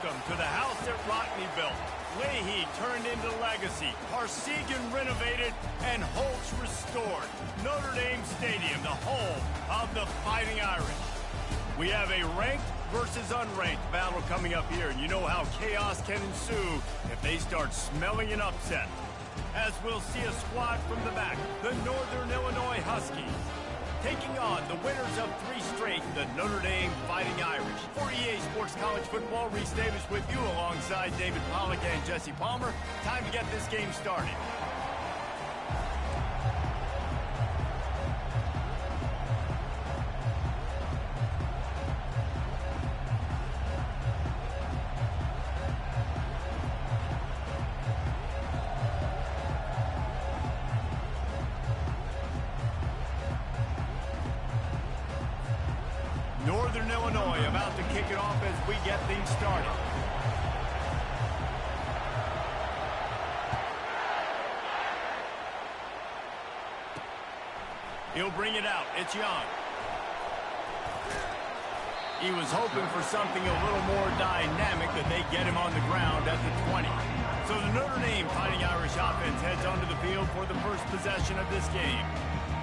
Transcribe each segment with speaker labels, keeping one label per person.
Speaker 1: Welcome to the house that Rockne built. Leahy turned into legacy, Parsegan renovated, and Holtz restored. Notre Dame Stadium, the home of the Fighting Irish. We have a ranked versus unranked battle coming up here, and you know how chaos can ensue if they start smelling an upset. As we'll see a squad from the back, the Northern Illinois Huskies, taking on the winners of 3 straight, the Notre Dame Fighting Irish. For EA Sports College Football, Reese Davis with you alongside David Pollack and Jesse Palmer. Time to get this game started. Northern Illinois about to kick it off as we get things started. He'll bring it out. It's Young. He was hoping for something a little more dynamic, that they get him on the ground at the 20. So the Notre Dame Fighting Irish offense heads onto the field for the first possession of this game.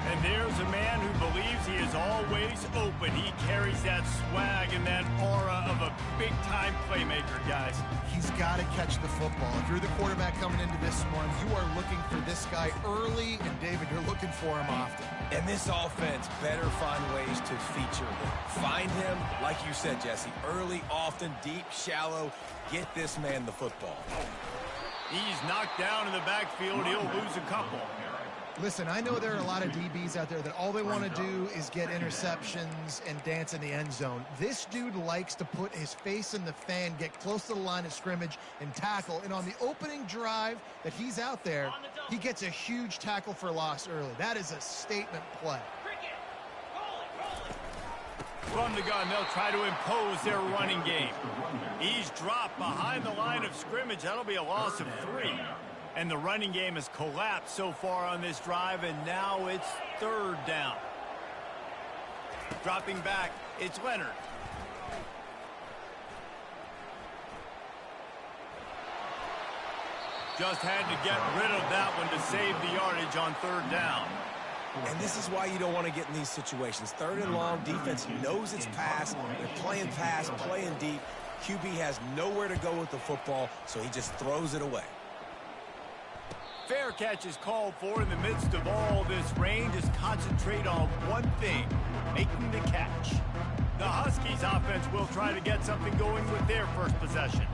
Speaker 1: And there's a man who believes he is always open. He carries that swag and that aura of a big-time playmaker, guys.
Speaker 2: He's got to catch the football. If you're the quarterback coming into this one, you are looking for this guy early, and David, you're looking for him often.
Speaker 3: And this offense better find ways to feature him. Find him, like you said, Jesse, early, often, deep, shallow. Get this man the football.
Speaker 1: He's knocked down in the backfield. He'll lose a couple.
Speaker 2: Listen, I know there are a lot of DBs out there that all they want to do is get interceptions and dance in the end zone. This dude likes to put his face in the fan, get close to the line of scrimmage, and tackle. And on the opening drive that he's out there, he gets a huge tackle for loss early. That is a statement play.
Speaker 1: From the gun, they'll try to impose their running game. He's dropped behind the line of scrimmage. That'll be a loss of 3. And the running game has collapsed so far on this drive, and now it's 3rd down. Dropping back, it's Leonard. Just had to get rid of that one to save the yardage on 3rd down.
Speaker 3: And this is why you don't want to get in these situations. 3rd and long, defense knows it's pass. They're playing pass, playing deep. QB has nowhere to go with the football, so he just throws it away.
Speaker 1: Fair catch is called for in the midst of all this rain. Just concentrate on one thing, making the catch. The Huskies offense will try to get something going with their first possession.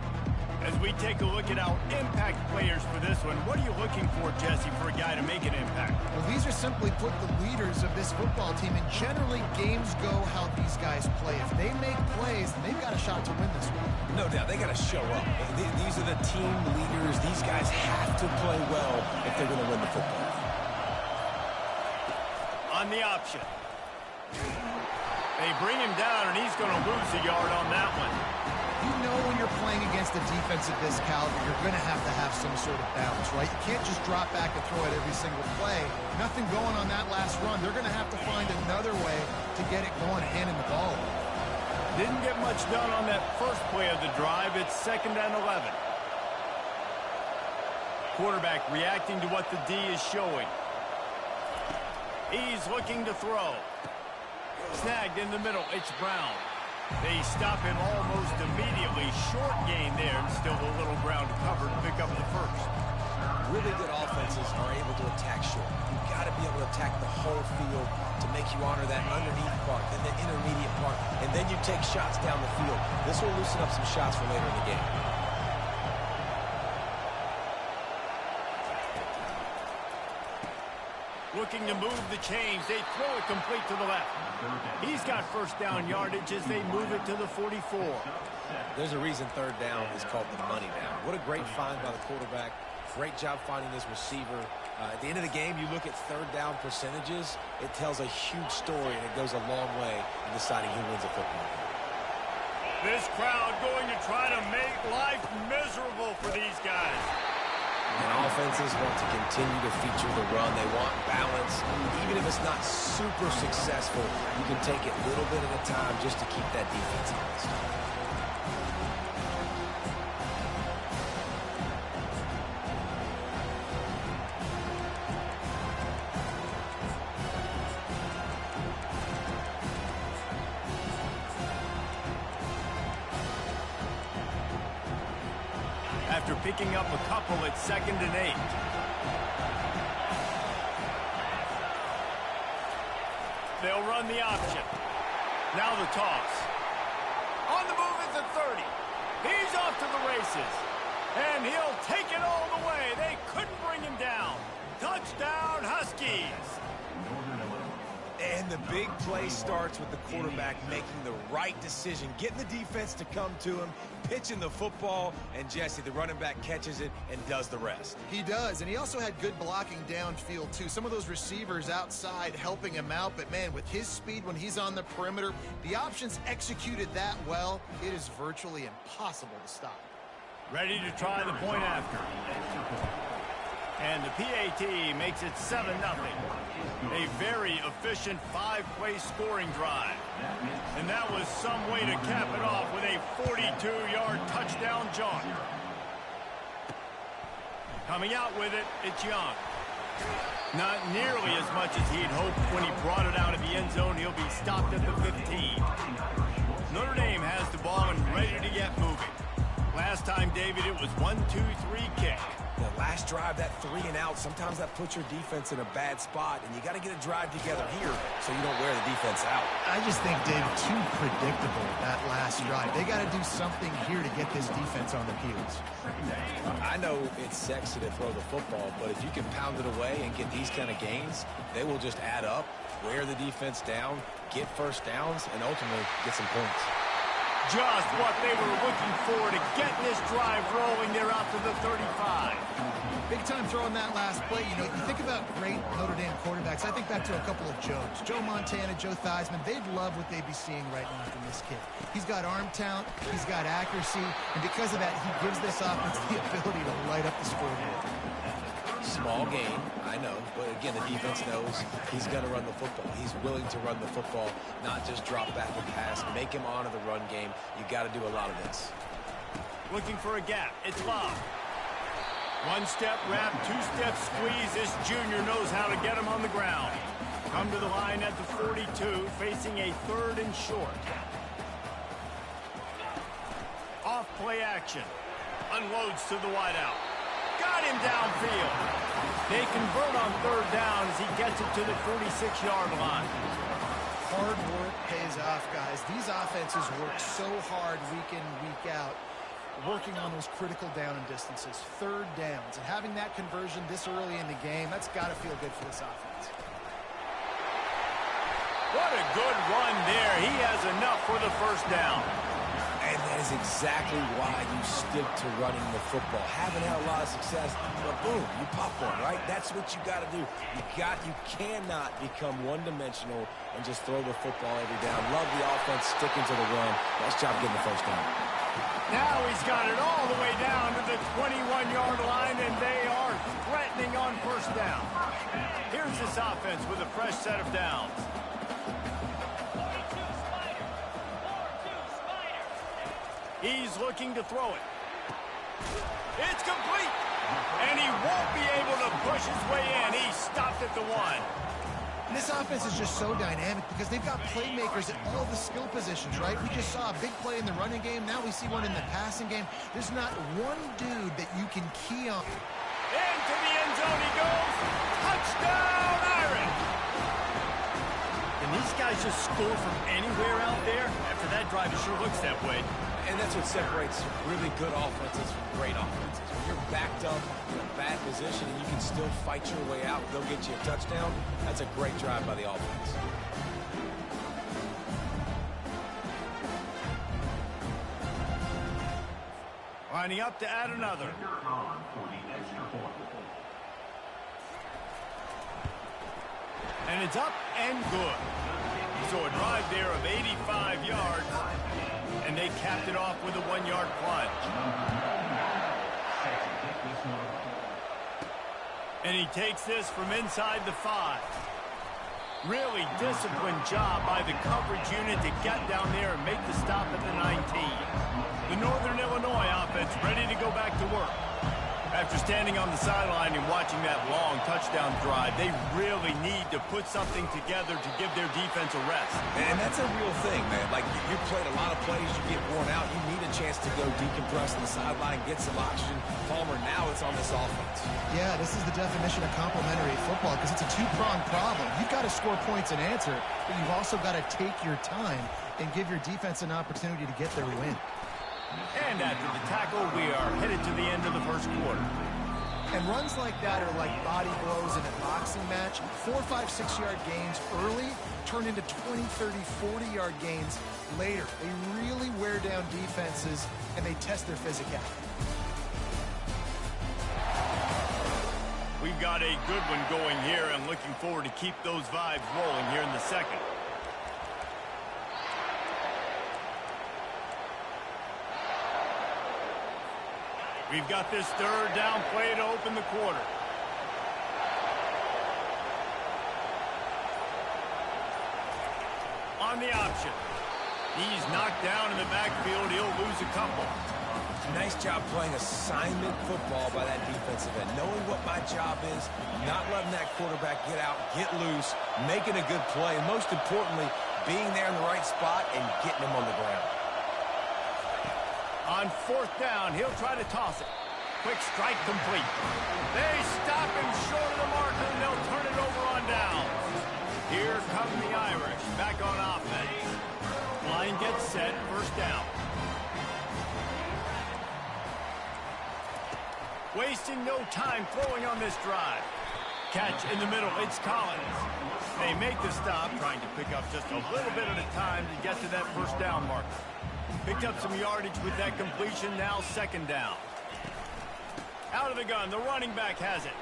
Speaker 1: As we take a look at our impact players for this one, what are you looking for, Jesse, for a guy to make an impact?
Speaker 2: Well, these are simply put the leaders of this football team, and generally games go how these guys play. If they make plays, then they've got a shot to win this one.
Speaker 3: No doubt, they got to show up. These are the team leaders. These guys have to play well if they're going to win the football.
Speaker 1: On the option. They bring him down, and he's going to lose a yard on that one.
Speaker 2: You know when you're playing against a defense of this caliber, you're going to have some sort of balance, right? You can't just drop back and throw it every single play. Nothing going on that last run. They're going to have to find another way to get it going and handing the ball.
Speaker 1: Didn't get much done on that first play of the drive. It's 2nd and 11. Quarterback reacting to what the D is showing. He's looking to throw. Snagged in the middle. It's Brown. They stop him almost immediately. Short gain there, and still a little ground to cover to pick up the first.
Speaker 3: Really good offenses are able to attack short. You've got to be able to attack the whole field to make you honor that underneath part, then the intermediate part, and then you take shots down the field. This will loosen up some shots for later in the game.
Speaker 1: Looking to move the chains. They throw it complete to the left. He's got first down yardage as they move it to the 44.
Speaker 3: There's a reason 3rd down is called the money down. What a great find by the quarterback. Great job finding this receiver. At the end of the game, you look at 3rd down percentages. It tells a huge story, and it goes a long way in deciding who wins a football game.
Speaker 1: This crowd going to try to make life miserable for these guys.
Speaker 3: And offenses want to continue to feature the run. They want balance. Even if it's not super successful, you can take it little bit at a time just to keep that defense honest.
Speaker 1: picking up a couple at 2nd and 8. They'll run the option. Now the toss. On the move at the 30. He's off to the races. And he'll take it all the way. They couldn't bring him down. Touchdown, Huskies.
Speaker 3: And the big play starts with the quarterback making the right decision, getting the defense to come to him, pitching the football, and Jesse, the running back, catches it and does the rest.
Speaker 2: He does, and he also had good blocking downfield, too. Some of those receivers outside helping him out, but, man, with his speed when he's on the perimeter, the options executed that well, it is virtually impossible to stop.
Speaker 1: Ready to try the point after. And the PAT makes it 7-0. A very efficient 5-play scoring drive. And that was some way to cap it off with a 42-yard touchdown jaunt. Coming out with it, it's Young. Not nearly as much as he'd hoped when he brought it out of the end zone. He'll be stopped at the 15. Notre Dame has the ball and ready to get moving. Last time, David, it was 1-2-3 kick.
Speaker 3: The last drive, that 3 and out, sometimes that puts your defense in a bad spot, and you got to get a drive together here so you don't wear the defense out.
Speaker 2: I just think, Dave, too predictable, that last drive. They got to do something here to get this defense on their heels.
Speaker 3: I know it's sexy to throw the football, but if you can pound it away and get these kind of gains, they will just add up, wear the defense down, get first downs, and ultimately get some points.
Speaker 1: Just what they were looking for to get this drive rolling. They're out to the 35.
Speaker 2: Big time throwing that last play. You know, you think about great Notre Dame quarterbacks. I think back to a couple of Joes. Joe Montana, Joe Theismann. They'd love what they'd be seeing right now from this kid. He's got arm talent. He's got accuracy. And because of that, he gives this offense the ability to light up the scoreboard.
Speaker 3: Small game, I know, but again, the defense knows he's going to run the football. He's willing to run the football, not just drop back and pass, make him honor the run game. You got to do a lot of this.
Speaker 1: Looking for a gap. It's Bob. One-step wrap, two-step squeeze. This junior knows how to get him on the ground. Come to the line at the 42, facing a 3rd and short. Off play action. Unloads to the wideout. Got him downfield. They convert on 3rd down as he gets it to the 46-yard line.
Speaker 2: Hard work pays off, guys. These offenses work so hard week in, week out, working on those critical down and distances, 3rd downs. And having that conversion this early in the game, that's got to feel good for this offense.
Speaker 1: What a good run there. He has enough for the 1st down.
Speaker 3: And that is exactly why you stick to running the football. Haven't had a lot of success, but boom, you pop one, right? That's what you got to do. You cannot become one-dimensional and just throw the football every down. Love the offense sticking to the run. Nice job getting the 1st down.
Speaker 1: Now he's got it all the way down to the 21-yard line, and they are threatening on 1st down. Here's this offense with a fresh set of downs. He's looking to throw it. It's complete. And he won't be able to push his way in. He stopped at the 1.
Speaker 2: And this offense is just so dynamic because they've got playmakers at all the skill positions, right? We just saw a big play in the running game. Now we see one in the passing game. There's not one dude that you can key on.
Speaker 1: Into the end zone he goes. Touchdown, Irish. And these guys just score from anywhere out there. After that drive, it sure looks that way.
Speaker 3: And that's what separates really good offenses from great offenses. When you're backed up in a bad position and you can still fight your way out and go get you a touchdown, that's a great drive by the offense.
Speaker 1: Lining up to add another. And it's up and good. So a drive there of 85 yards. And they capped it off with a 1-yard plunge. And he takes this from inside the 5. Really disciplined job by the coverage unit to get down there and make the stop at the 19. The Northern Illinois offense ready to go back to work. After standing on the sideline and watching that long touchdown drive, they really need to put something together to give their defense a rest.
Speaker 3: And that's a real thing, man. Like, you played a lot of plays, you get worn out, you need a chance to go decompress on the sideline, get some oxygen. Palmer, now it's on this offense.
Speaker 2: Yeah, this is the definition of complementary football because it's a two-pronged problem. You've got to score points and answer, but you've also got to take your time and give your defense an opportunity to get their win.
Speaker 1: And after the tackle, we are headed to the end of the first quarter.
Speaker 2: And runs like that are like body blows in a boxing match. 4, 5, 6-yard gains early turn into 20, 30, 40-yard gains later. They really wear down defenses, and they test their physicality.
Speaker 1: We've got a good one going here, and looking forward to keep those vibes rolling here in the second. We've got this third down play to open the quarter. On the option. He's knocked down in the backfield. He'll lose a couple.
Speaker 3: Nice job playing assignment football by that defensive end. Knowing what my job is, not letting that quarterback get out, get loose, making a good play, and most importantly, being there in the right spot and getting him on the ground.
Speaker 1: On fourth down, he'll try to toss it. Quick strike complete. They stop him short of the marker, and they'll turn it over on down. Here come the Irish, back on offense. Line gets set, first down. Wasting no time throwing on this drive. Catch in the middle, it's Collins. They make the stop, trying to pick up just a little bit at a time to get to that first down marker. Picked up some yardage with that completion, now second down. Out of the gun, the running back has it.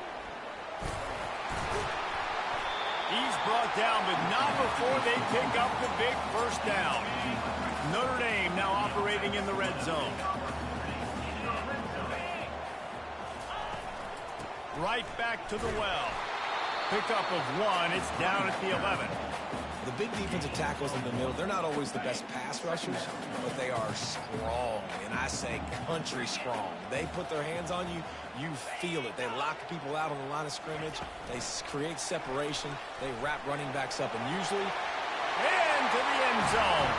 Speaker 1: He's brought down, but not before they pick up the big first down. Notre Dame now operating in the red zone. Right back to the well. Pickup of one, it's down at the 11.
Speaker 3: The big defensive tackles in the middle, they're not always the best pass rushers, but they are strong, and I say country strong. They put their hands on you, you feel it. They lock people out on the line of scrimmage. They create separation. They wrap running backs up, and usually
Speaker 1: into the end zone.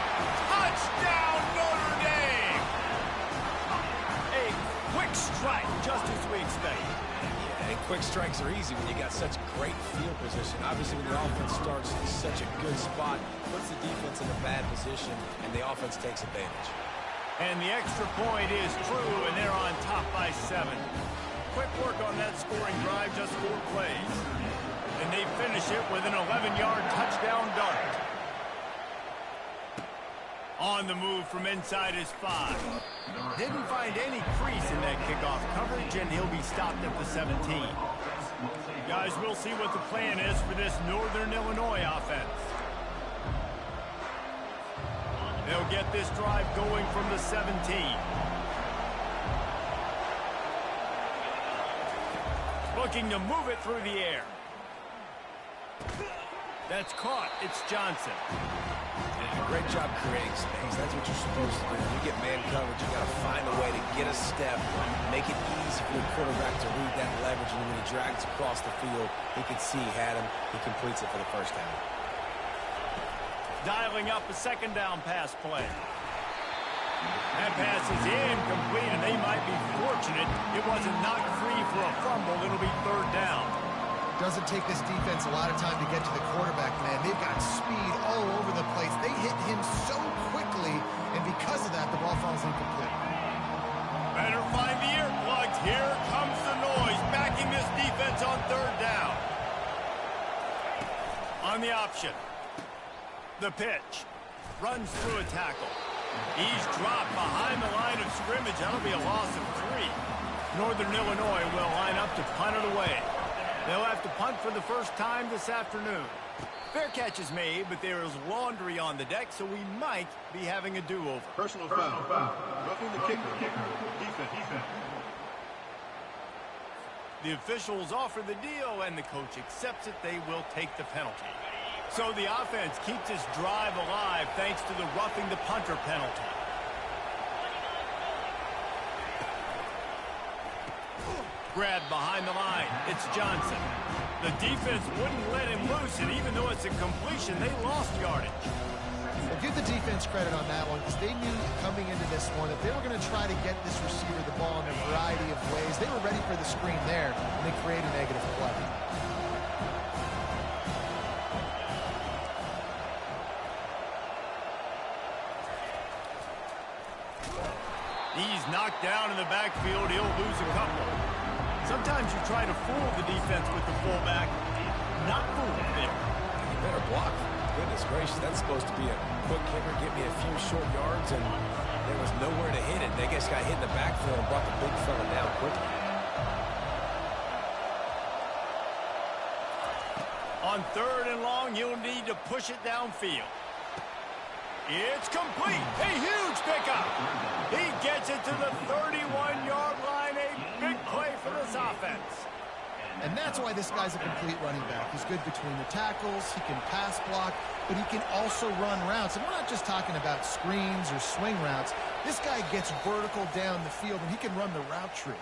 Speaker 1: Touchdown, Notre Dame! A quick strike, just as we expected.
Speaker 3: And quick strikes are easy when you got such great field position. Obviously, when the offense starts in such a good spot, puts the defense in a bad position, and the offense takes advantage.
Speaker 1: And the extra point is true, and they're on top by 7. Quick work on that scoring drive, just 4 plays. And they finish it with an 11-yard touchdown dart. On the move from inside his 5. Didn't find any crease in that kickoff coverage, and he'll be stopped at the 17. Guys, we'll see what the plan is for this Northern Illinois offense. They'll get this drive going from the 17. Looking to move it through the air. That's caught. It's Johnson.
Speaker 3: Great job creating space. That's what you're supposed to do. When you get man coverage, you got to find a way to get a step, make it easy for the quarterback to read that leverage, and when he drags across the field, he can see he had him. He completes it for the first down.
Speaker 1: Dialing up a second down pass play. That pass is incomplete, and they might be fortunate it wasn't knocked free for a fumble. It'll be third down.
Speaker 2: Doesn't take this defense a lot of time to get to the quarterback, man. They've got speed all over the place. They hit him so quickly, and because of that, the ball falls incomplete.
Speaker 1: Better find the earplugs. Here comes the noise, backing this defense on third down. On the option. The pitch. Runs through a tackle. He's dropped behind the line of scrimmage. That'll be a loss of 3. Northern Illinois will line up to punt it away. They'll have to punt for the first time this afternoon. Fair catch is made, but there is laundry on the deck, so we might be having a do-over.
Speaker 4: Personal foul. Roughing the kicker. Defense.
Speaker 1: The officials offer the deal, and the coach accepts it. They will take the penalty. So the offense keeps its drive alive thanks to the roughing the punter penalty. Grabbed behind the line. It's Johnson. The defense wouldn't let him loose, and even though it's a completion, they lost yardage.
Speaker 2: Well, give the defense credit on that one because they knew coming into this one that they were going to try to get this receiver the ball in a variety of ways. They were ready for the screen there, and they created a negative play.
Speaker 1: He's knocked down in the backfield. He'll lose a couple. Sometimes you try to fool the defense with the fullback. Not fooled there.
Speaker 3: You better block. Goodness gracious, that's supposed to be a quick kicker, get me a few short yards, and there was nowhere to hit it. They just got hit in the backfield and brought the big fella down quickly.
Speaker 1: On 3rd and long, you'll need to push it downfield. It's complete. A huge pickup. He gets it to the 31-yard line. A big play for this offense.
Speaker 2: And that's why this guy's a complete running back. He's good between the tackles. He can pass block, but he can also run routes. And we're not just talking about screens or swing routes. This guy gets vertical down the field, and he can run the route tree.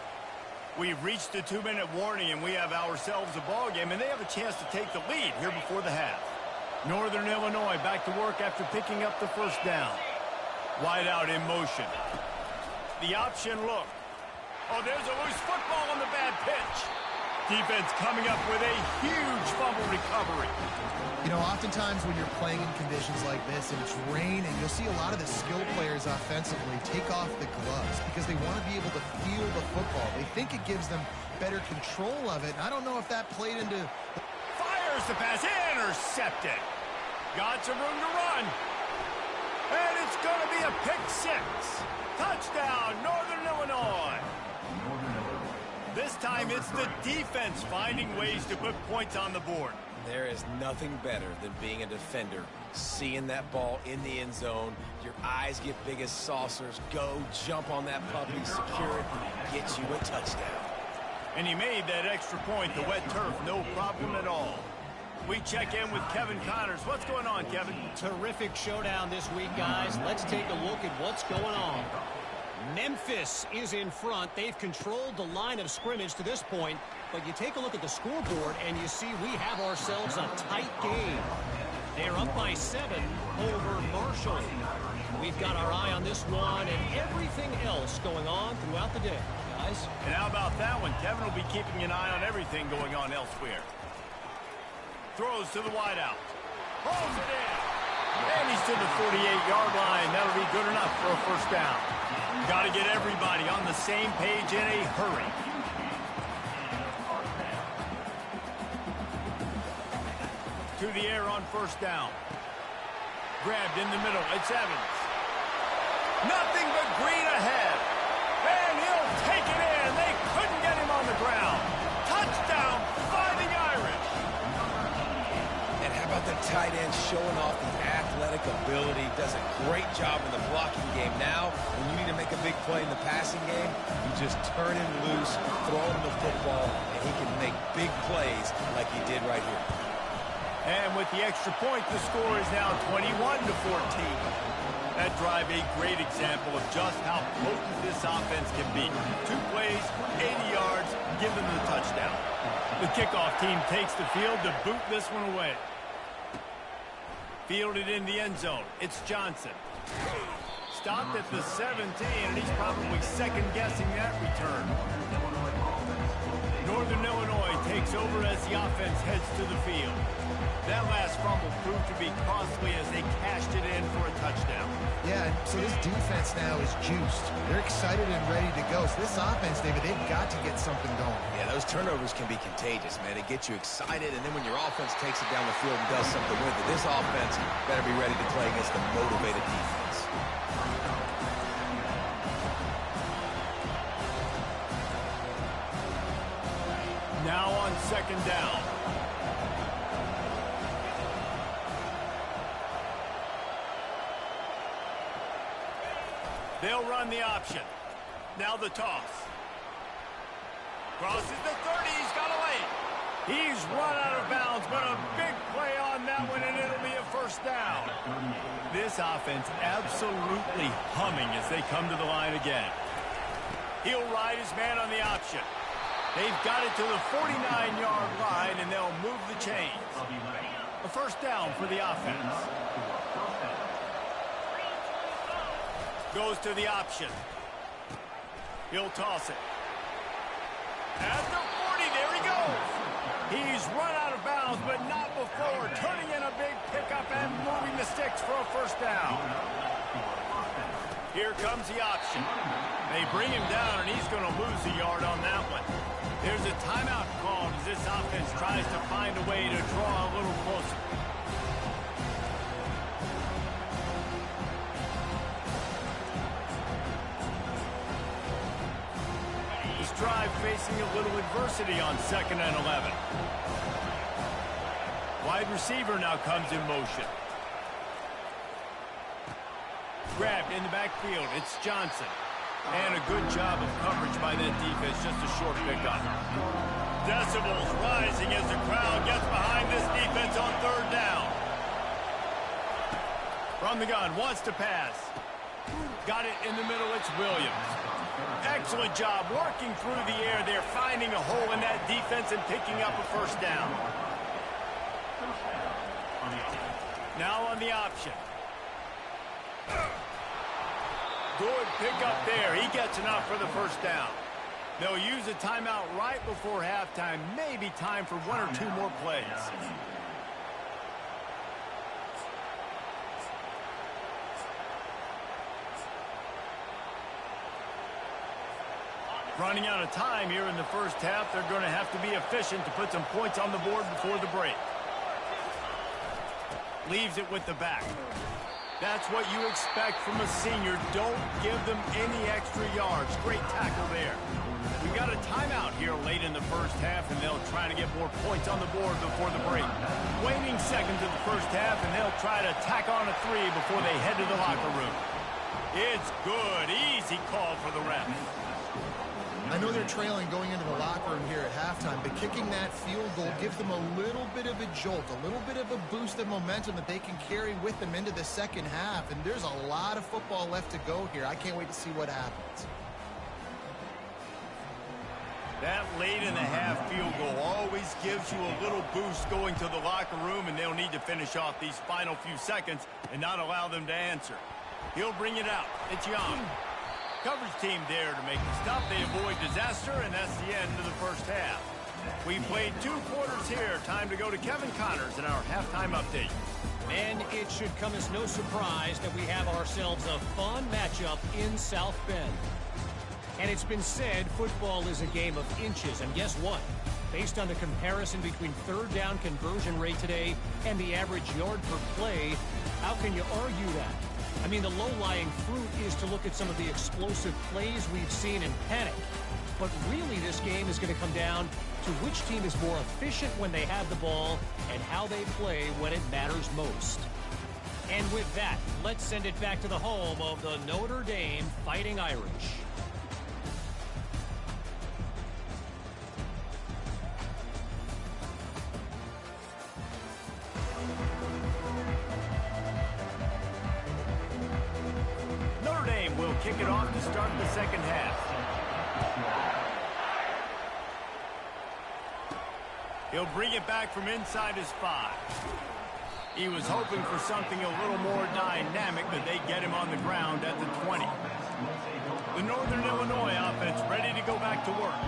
Speaker 1: We've reached the 2-minute warning, and we have ourselves a ball game, and they have a chance to take the lead here before the half. Northern Illinois back to work after picking up the first down. Wide out in motion. The option look. Oh, there's a loose football on the bad pitch. Defense coming up with a huge fumble recovery.
Speaker 2: You know, oftentimes when you're playing in conditions like this and it's raining, you'll see a lot of the skill players offensively take off the gloves because they want to be able to feel the football. They think it gives them better control of it. And I don't know if that played into...
Speaker 1: Fires the pass, intercepted. Got some room to run. And it's going to be a pick six. Touchdown, Northern Illinois. This time it's the defense finding ways to put points on the board.
Speaker 3: There is nothing better than being a defender, seeing that ball in the end zone, your eyes get big as saucers, go, jump on that puppy, secure it, get you a touchdown.
Speaker 1: And he made that extra point, the wet turf, no problem at all. We check in with Kevin Connors. What's going on, Kevin?
Speaker 5: Terrific showdown this week, guys. Let's take a look at what's going on. Memphis is in front. They've controlled the line of scrimmage to this point, but you take a look at the scoreboard and you see we have ourselves a tight game. They're up by 7 over Marshall. We've got our eye on this one and everything else going on throughout the day, guys.
Speaker 1: And how about that one? Kevin will be keeping an eye on everything going on elsewhere. Throws to the wideout. Holds it in. And he's to the 48-yard line. That'll be good enough for a first down. Got to get everybody on the same page in a hurry. To the air on first down. Grabbed in the middle. It's Evans. Nothing but green ahead. And he'll take it in. They couldn't get him on the ground. Touchdown, Fighting Irish.
Speaker 3: And how about the tight end showing off the athletic ability? Does a great job in the blocking game. Now, when you need to make a big play in the passing game, you just turn him loose, throw him the football, and he can make big plays like he did right here.
Speaker 1: And with the extra point, the score is now 21-14. That drive a great example of just how potent this offense can be. 2 plays, 80 yards, give them the touchdown. The kickoff team takes the field to boot this one away. Fielded in the end zone. It's Johnson. Stopped at the 17, and he's probably second-guessing that return. Northern Illinois takes over as the offense heads to the field. That last fumble proved to be costly as they cashed it in for a touchdown.
Speaker 2: Yeah, so this defense now is juiced. They're excited and ready to go. So this offense, David, they've got to get something going.
Speaker 3: Yeah, those turnovers can be contagious, man. They get you excited, and then when your offense takes it down the field and does something with it, this offense better be ready to play against a motivated defense.
Speaker 1: Now on second down. They'll run the option. Now the toss. Crosses the 30. He's got a lane. He's run out of bounds, but a big play on that one, and it'll be a first down. This offense absolutely humming as they come to the line again. He'll ride his man on the option. They've got it to the 49-yard line, and they'll move the chains. A first down for the offense. Goes to the option. He'll toss it. At the 40, there he goes. He's run out of bounds, but not before turning in a big pickup and moving the sticks for a first down. Here comes the option. They bring him down, and he's going to lose a yard on that one. There's a timeout called as this offense tries to find a way to draw a little closer. This drive facing a little adversity on 2nd and 11. Wide receiver now comes in motion. Grabbed in the backfield. It's Johnson. And a good job of coverage by that defense. Just a short pickup. Decibels rising as the crowd gets behind this defense on 3rd down. From the gun, wants to pass. Got it in the middle. It's Williams. Excellent job working through the air there, finding a hole in that defense and picking up a first down. Now on the option. Good pickup there. He gets enough for the first down. They'll use a timeout right before halftime. Maybe time for 1 or 2 more plays. Running out of time here in the first half. They're going to have to be efficient to put some points on the board before the break. Leaves it with the back. That's what you expect from a senior. Don't give them any extra yards. Great tackle there. We got a timeout here late in the first half, and they'll try to get more points on the board before the break. Waning seconds of the first half, and they'll try to tack on a 3 before they head to the locker room. It's good. Easy call for the ref.
Speaker 2: I know they're trailing going into the locker room here at halftime, but kicking that field goal gives them a little bit of a jolt, a little bit of a boost of momentum that they can carry with them into the second half. And there's a lot of football left to go here. I can't wait to see what happens.
Speaker 1: That late in the half field goal always gives you a little boost going to the locker room, and they'll need to finish off these final few seconds and not allow them to answer. He'll bring it out. It's Young. Coverage team there to make the stop. They avoid disaster, and that's the end of the first half. We played 2 quarters here. Time to go to Kevin Connors in our halftime update.
Speaker 5: And it should come as no surprise that we have ourselves a fun matchup in South Bend. And it's been said football is a game of inches. And guess what? Based on the comparison between 3rd down conversion rate today and the average yard per play, how can you argue that? I mean, the low-lying fruit is to look at some of the explosive plays we've seen in panic. But really, this game is going to come down to which team is more efficient when they have the ball and how they play when it matters most. And with that, let's send it back to the home of the Notre Dame Fighting Irish.
Speaker 1: Kick it off to start the second half. He'll bring it back from inside his 5. He was hoping for something a little more dynamic, but they get him on the ground at the 20. The Northern Illinois offense ready to go back to work.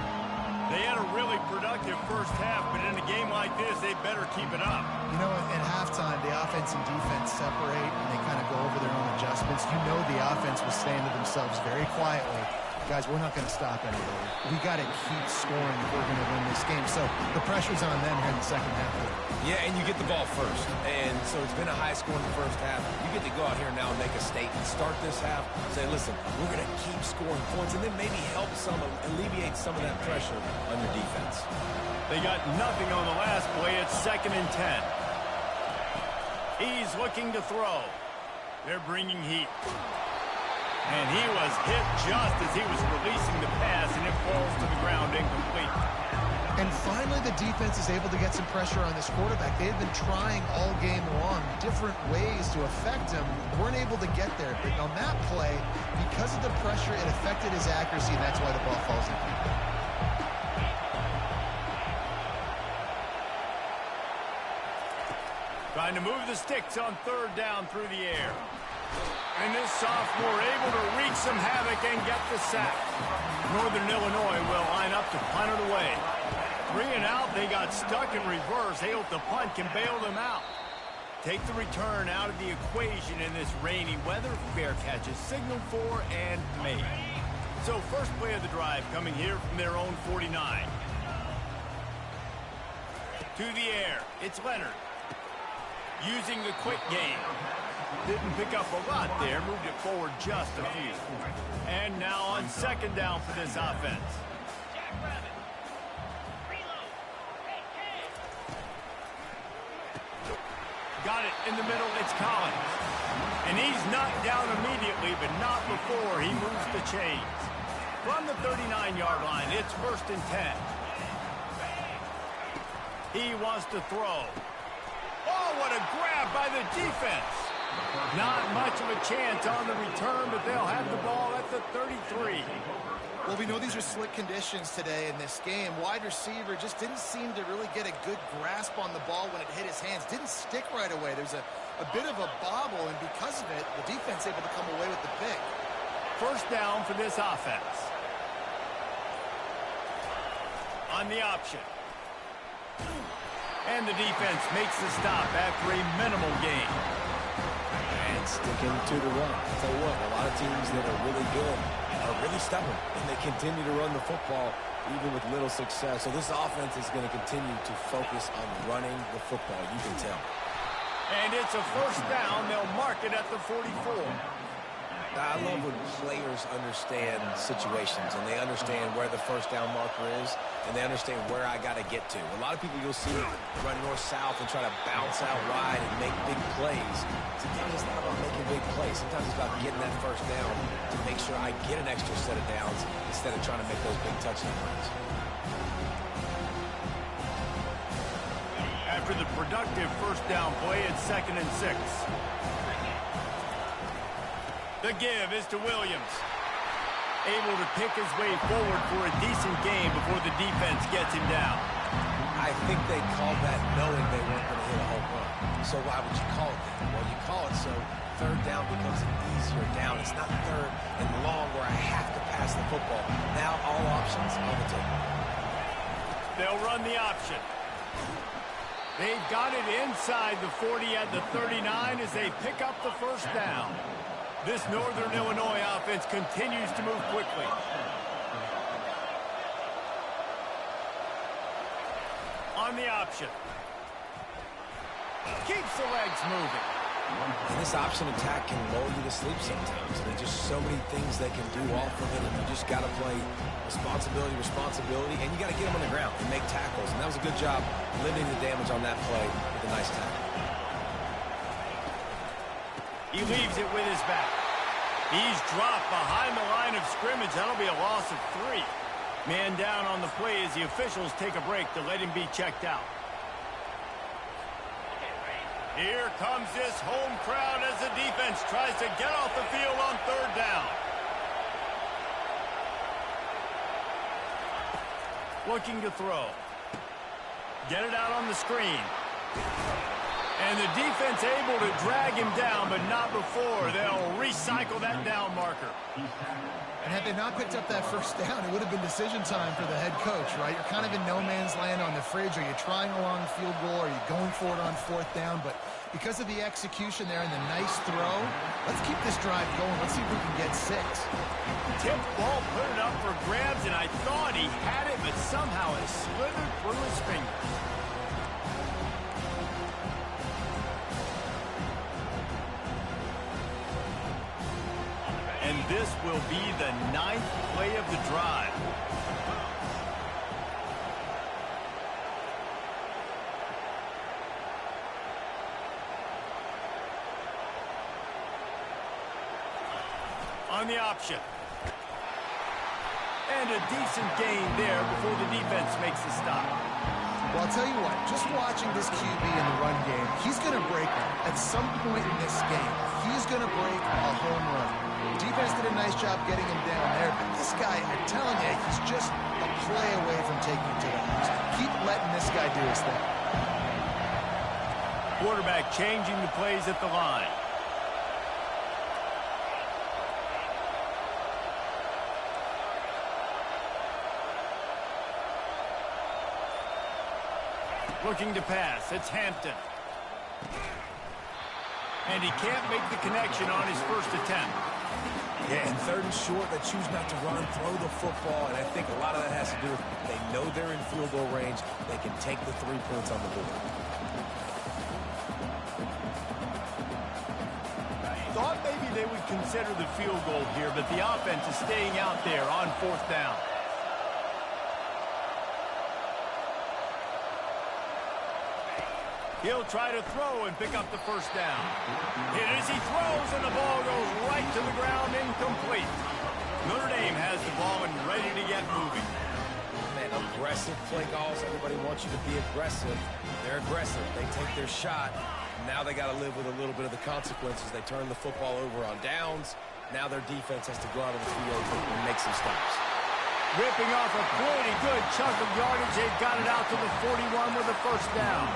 Speaker 1: They had a really productive first half, but in a game like this, they better keep it up.
Speaker 2: You know, at halftime, the offense and defense separate, and they kind of go over their own adjustments. You know the offense was saying to themselves very quietly, guys, we're not going to stop anybody. We got to keep scoring if we're going to win this game. So the pressure's on them here in the second half.
Speaker 3: Yeah, and you get the ball first. And so it's been a high score in the first half. You get to go out here now and make a statement. Start this half, say, listen, we're going to keep scoring points, and then maybe help alleviate some of that pressure on your defense.
Speaker 1: They got nothing on the last play. It's 2nd and 10. He's looking to throw. They're bringing heat. And he was hit just as he was releasing the pass, and it falls to the ground incomplete.
Speaker 2: And finally, the defense is able to get some pressure on this quarterback. They've been trying all game long different ways to affect him. Weren't able to get there. But on that play, because of the pressure, it affected his accuracy, and that's why the ball falls incomplete.
Speaker 1: Trying to move the sticks on third down through the air. And this sophomore able to wreak some havoc and get the sack. Northern Illinois will line up to punt it away. 3 and out, they got stuck in reverse. They hope the punt can bail them out. Take the return out of the equation in this rainy weather. Fair catch is signaled for and made. So first play of the drive coming here from their own 49. To the air, it's Leonard. Using the quick game. Didn't pick up a lot there, moved it forward just a few. And now on second down for this offense. Got it in the middle, it's Collins. And he's knocked down immediately, but not before he moves the chains. From the 39-yard line, it's 1st and 10. He wants to throw. Oh, what a grab by the defense. Not much of a chance on the return, but they'll have the ball at the 33.
Speaker 2: Well, we know these are slick conditions today in this game. Wide receiver just didn't seem to really get a good grasp on the ball when it hit his hands. Didn't stick right away. There's a bit of a bobble, and because of it, the defense able to come away with the pick.
Speaker 1: First down for this offense. On the option. And the defense makes the stop after a minimal gain.
Speaker 3: And sticking to the run. I'll tell you what, a lot of teams that are really good are really stubborn, and they continue to run the football even with little success. So this offense is going to continue to focus on running the football, you can tell.
Speaker 1: And it's a first down. They'll mark it at the 44.
Speaker 3: I love when players understand situations and they understand where the first down marker is and they understand where I got to get to. A lot of people you'll see run north-south and try to bounce out wide and make big plays. Sometimes it's not about making big plays. Sometimes it's about getting that first down to make sure I get an extra set of downs instead of trying to make those big touchdown runs.
Speaker 1: After the productive first down play, it's 2nd and 6. The give is to Williams. Able to pick his way forward for a decent game before the defense gets him down.
Speaker 3: I think they called that knowing they weren't going to hit a home run. So why would you call it that? Well, you call it so third down becomes an easier down. It's not third and long where I have to pass the football. Now all options on the table.
Speaker 1: They'll run the option. They've got it inside the 40 at the 39 as they pick up the first down. This Northern Illinois offense continues to move quickly. On the option. Keeps the legs moving.
Speaker 3: And this option attack can lull you to sleep sometimes. I mean, just so many things they can do off of it, and you just got to play responsibility, and you got to get them on the ground and make tackles. And that was a good job limiting the damage on that play with a nice tackle.
Speaker 1: He leaves it with his back. He's dropped behind the line of scrimmage. That'll be a loss of 3. Man down on the play as the officials take a break to let him be checked out. Here comes this home crowd as the defense tries to get off the field on third down. Looking to throw. Get it out on the screen. And the defense able to drag him down, but not before. They'll recycle that down marker.
Speaker 2: And had they not picked up that first down, it would have been decision time for the head coach, right? You're kind of in no man's land on the fridge. Are you trying a long field goal? Are you going for it on fourth down? But because of the execution there and the nice throw, let's keep this drive going. Let's see if we can get 6.
Speaker 1: Tip ball, put it up for grabs, and I thought he had it, but somehow it slithered through his fingers. And this will be the 9th play of the drive. On the option. And a decent gain there before the defense makes the stop.
Speaker 2: Well, I'll tell you what, just watching this QB in the run game, he's going to break one. At some point in this game, he's going to break a home run. The defense did a nice job getting him down there, but this guy, I'm telling you, he's just a play away from taking it to the house. Keep letting this guy do his thing.
Speaker 1: quarterback changing the plays at the line. Looking to pass. It's Hampton. And he can't make the connection on his first attempt.
Speaker 3: Yeah, and third and short, they choose not to run, throw the football, and I think a lot of that has to do with they know they're in field goal range. They can take the 3 points on the board.
Speaker 1: Thought maybe they would consider the field goal here, but the offense is staying out there on 4th down. He'll try to throw and pick up the first down. Hit as he throws, and the ball goes right to the ground, incomplete. Notre Dame has the ball and ready to get moving.
Speaker 3: Man, aggressive play calls. Everybody wants you to be aggressive. They're aggressive. They take their shot. Now they got to live with a little bit of the consequences. They turn the football over on downs. Now their defense has to go out on the field and make some stops.
Speaker 1: Ripping off a pretty good chunk of yardage. They've got it out to the 41 with a first down.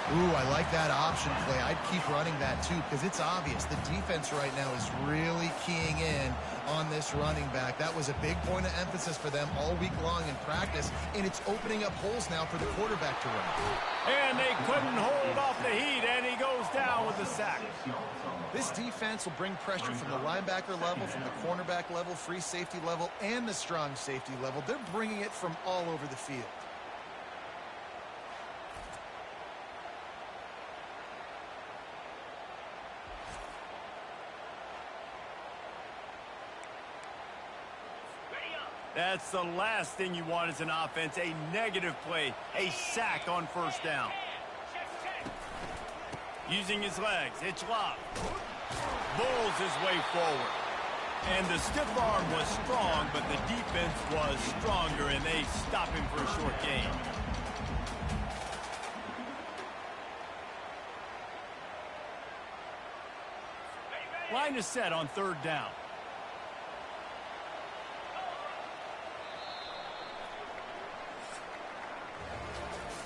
Speaker 2: Ooh, I like that option play. I'd keep running that too because it's obvious the defense right now is really keying in on this running back. That was a big point of emphasis for them all week long in practice, and it's opening up holes now for the quarterback to run.
Speaker 1: And they couldn't hold off the heat, and he goes down with the sack.
Speaker 2: This defense will bring pressure from the linebacker level, from the cornerback level, free safety level, and the strong safety level. They're bringing it from all over the field.
Speaker 1: That's the last thing you want as an offense, a negative play, a sack on first down. Using his legs, it's Love. Bulls his way forward. And the stiff arm was strong, but the defense was stronger, and they stop him for a short gain. Line is set on 3rd down.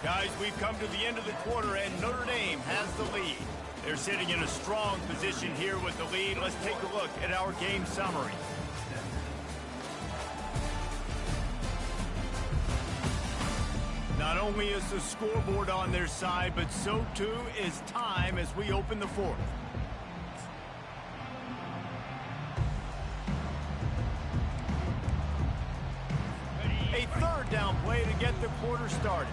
Speaker 1: Guys, we've come to the end of the quarter, and Notre Dame has the lead. They're sitting in a strong position here with the lead. Let's take a look at our game summary. Not only is the scoreboard on their side, but so too is time as we open the 4th. A 3rd down play to get the quarter started.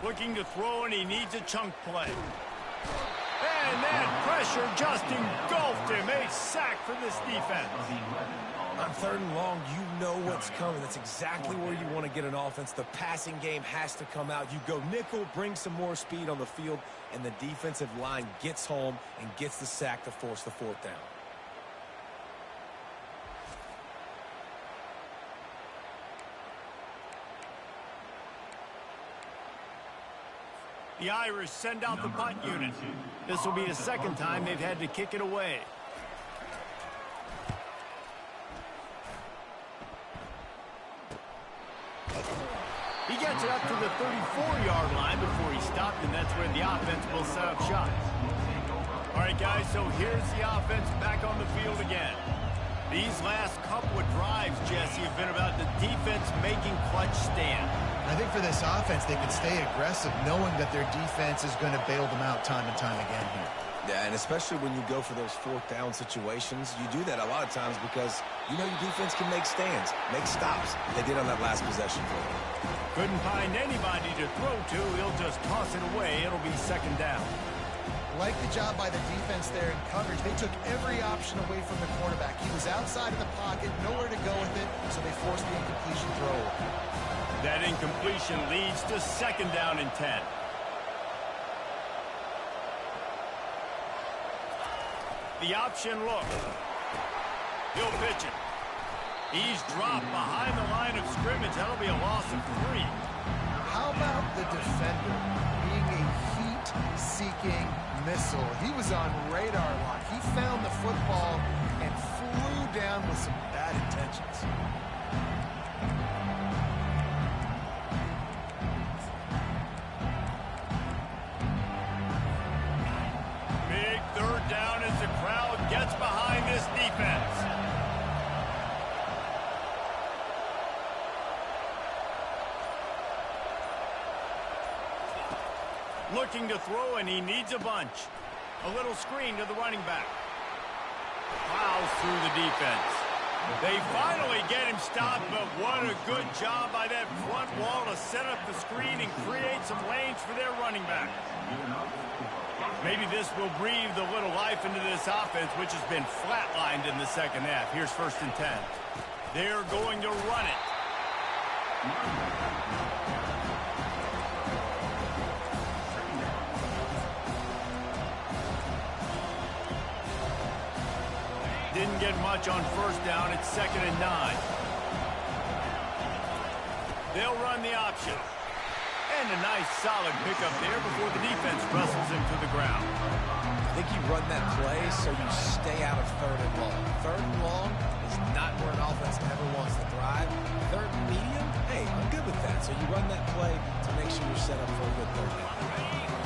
Speaker 1: Looking to throw, and he needs a chunk play. And that pressure just engulfed him. A sack for this defense.
Speaker 3: On 3rd and long, you know what's coming. That's exactly where you want to get an offense. The passing game has to come out. You go nickel, bring some more speed on the field, and the defensive line gets home and gets the sack to force the 4th down.
Speaker 1: The Irish send out the punt unit. This will be the 2nd time they've had to kick it away. He gets it up to the 34-yard line before he stopped, and that's where the offense will set up shop. All right, guys, so here's the offense back on the field again. These last couple of drives, Jesse, have been about the defense making clutch stand.
Speaker 2: I think for this offense, they can stay aggressive knowing that their defense is going to bail them out time and time again here.
Speaker 3: Yeah, and especially when you go for those 4th down situations, you do that a lot of times because you know your defense can make stands, make stops. They did on that last possession for them.
Speaker 1: Couldn't find anybody to throw to. He'll just toss it away. It'll be 2nd down.
Speaker 2: Like the job by the defense there in coverage. They took every option away from the quarterback. He was outside of the pocket, nowhere to go with it, so they forced the incompletion throw.
Speaker 1: That incompletion leads to 2nd down and 10. The option look. He'll pitch it. He's dropped behind the line of scrimmage. That'll be a loss of 3.
Speaker 2: How about the defender being a heat-seeking missile? He was on radar lock. He found the football and flew down with some bad intentions.
Speaker 1: Looking to throw, and he needs a bunch. A little screen to the running back. Plows through the defense. They finally get him stopped, but what a good job by that front wall to set up the screen and create some lanes for their running back. Maybe this will breathe a little life into this offense, which has been flatlined in the second half. Here's 1st and 10. They're going to run it. Didn't get much on 1st down. It's 2nd and 9. They'll run the option. And a nice solid pickup there before the defense wrestles him to the ground.
Speaker 3: I think you run that play so you stay out of 3rd and long. 3rd and long is not where an offense ever wants to thrive. 3rd and medium, hey, I'm good with that. So you run that play to make sure you're set up for a good 3rd down.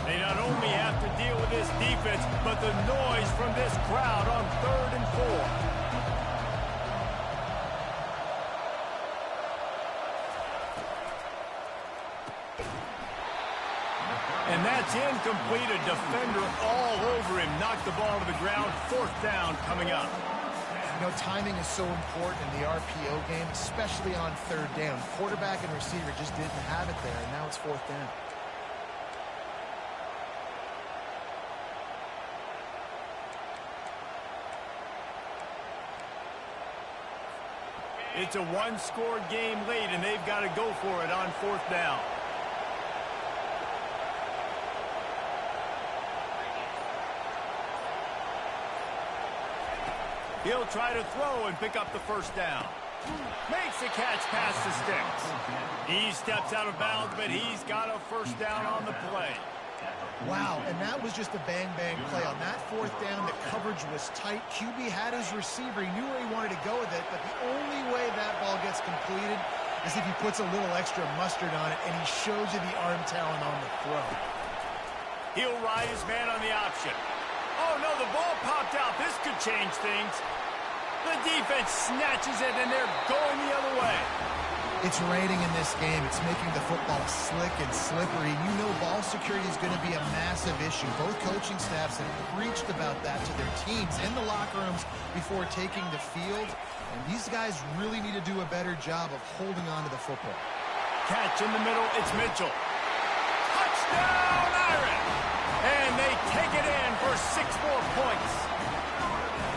Speaker 1: They not only have to deal with this defense, but the noise from this crowd on 3rd and 4. And that's incomplete. A defender all over him. Knocked the ball to the ground. 4th down coming up.
Speaker 2: You know, timing is so important in the RPO game, especially on 3rd down. Quarterback and receiver just didn't have it there, and now it's 4th down.
Speaker 1: It's a one-score game late, and they've got to go for it on 4th down. He'll try to throw and pick up the 1st down. Makes the catch past the sticks. He steps out of bounds, but he's got a 1st down on the play.
Speaker 2: Wow, and that was just a bang-bang play. On that 4th down, the coverage was tight. QB had his receiver. He knew where he wanted to go with it, but the only way that ball gets completed is if he puts a little extra mustard on it, and he shows you the arm talent on the throw.
Speaker 1: He'll ride his man on the option. Oh, no, the ball popped out. This could change things. The defense snatches it, and they're going the other way.
Speaker 2: It's raining in this game. It's making the football slick and slippery. You know ball security is going to be a massive issue. Both coaching staffs have preached about that to their teams in the locker rooms before taking the field. And these guys really need to do a better job of holding on to the football.
Speaker 1: Catch in the middle. It's Mitchell. Touchdown, Irish! And they take it in for 6 more points.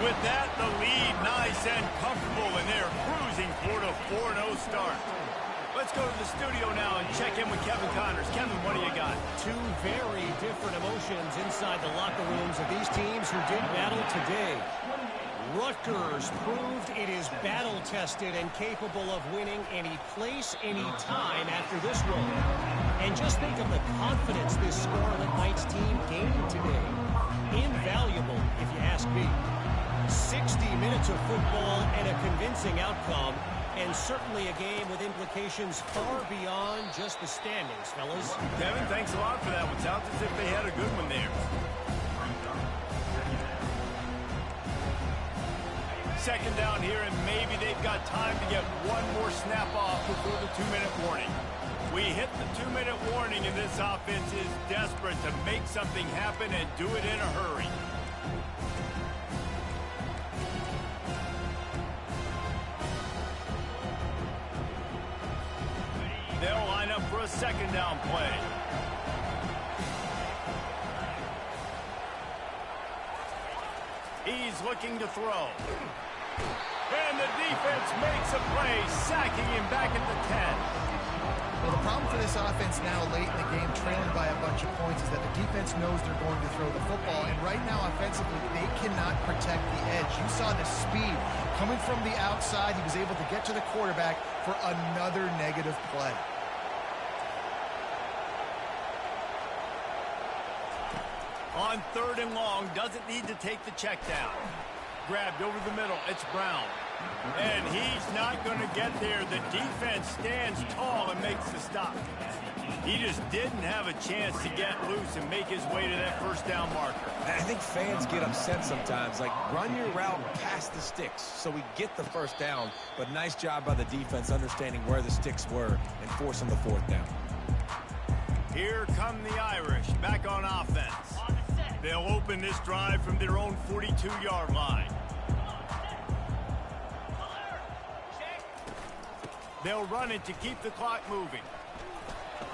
Speaker 1: With that, the lead nice and comfortable, and they're cruising toward a 4-0 start. Let's go to the studio now and check in with Kevin Connors. Kevin, what do you got?
Speaker 5: 2 very different emotions inside the locker rooms of these teams who did battle today. Rutgers proved it is battle-tested and capable of winning any place, any time after this one. And just think of the confidence this Scarlet Knights team gained today. Invaluable, if you ask me. 60 minutes of football and a convincing outcome, and certainly a game with implications far beyond just the standings, fellas.
Speaker 1: Kevin, thanks a lot for that one. Sounds as if they had a good one there. 2nd down here, and maybe they've got time to get one more snap off before the 2-minute warning. We hit the 2-minute warning, and this offense is desperate to make something happen and do it in a hurry. They'll line up for a 2nd down play. He's looking to throw. And the defense makes a play, sacking him back at the 10.
Speaker 2: Well, the problem for this offense now late in the game, trailing by a bunch of points, is that the defense knows they're going to throw the football. And right now, offensively, they cannot protect the edge. You saw the speed coming from the outside. He was able to get to the quarterback for another negative play.
Speaker 1: On 3rd and long, doesn't need to take the check down. Grabbed over the middle, it's Brown. And he's not going to get there. The defense stands tall and makes the stop. He just didn't have a chance to get loose and make his way to that 1st down marker.
Speaker 3: And I think fans get upset sometimes, like run your route past the sticks so we get the 1st down. But nice job by the defense understanding where the sticks were and forcing the 4th down.
Speaker 1: Here come the Irish, back They'll open this drive from their own 42-yard line. They'll run it to keep the clock moving.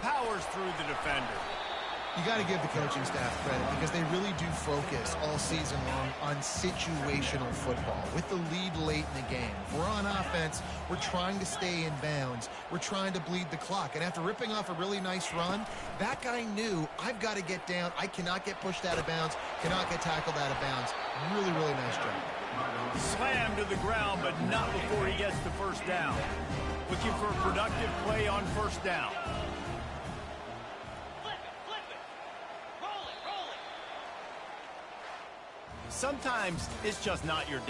Speaker 1: Powers through the defender.
Speaker 2: You got to give the coaching staff credit because they really do focus all season long on situational football. With the lead late in the game, if we're on offense, we're trying to stay in bounds. We're trying to bleed the clock. And after ripping off a really nice run, that guy knew, I've got to get down. I cannot get pushed out of bounds, cannot get tackled out of bounds. Really, really nice job.
Speaker 1: Slammed to the ground, but not before he gets the first down. Looking for a productive play on first down. Sometimes it's just not your day.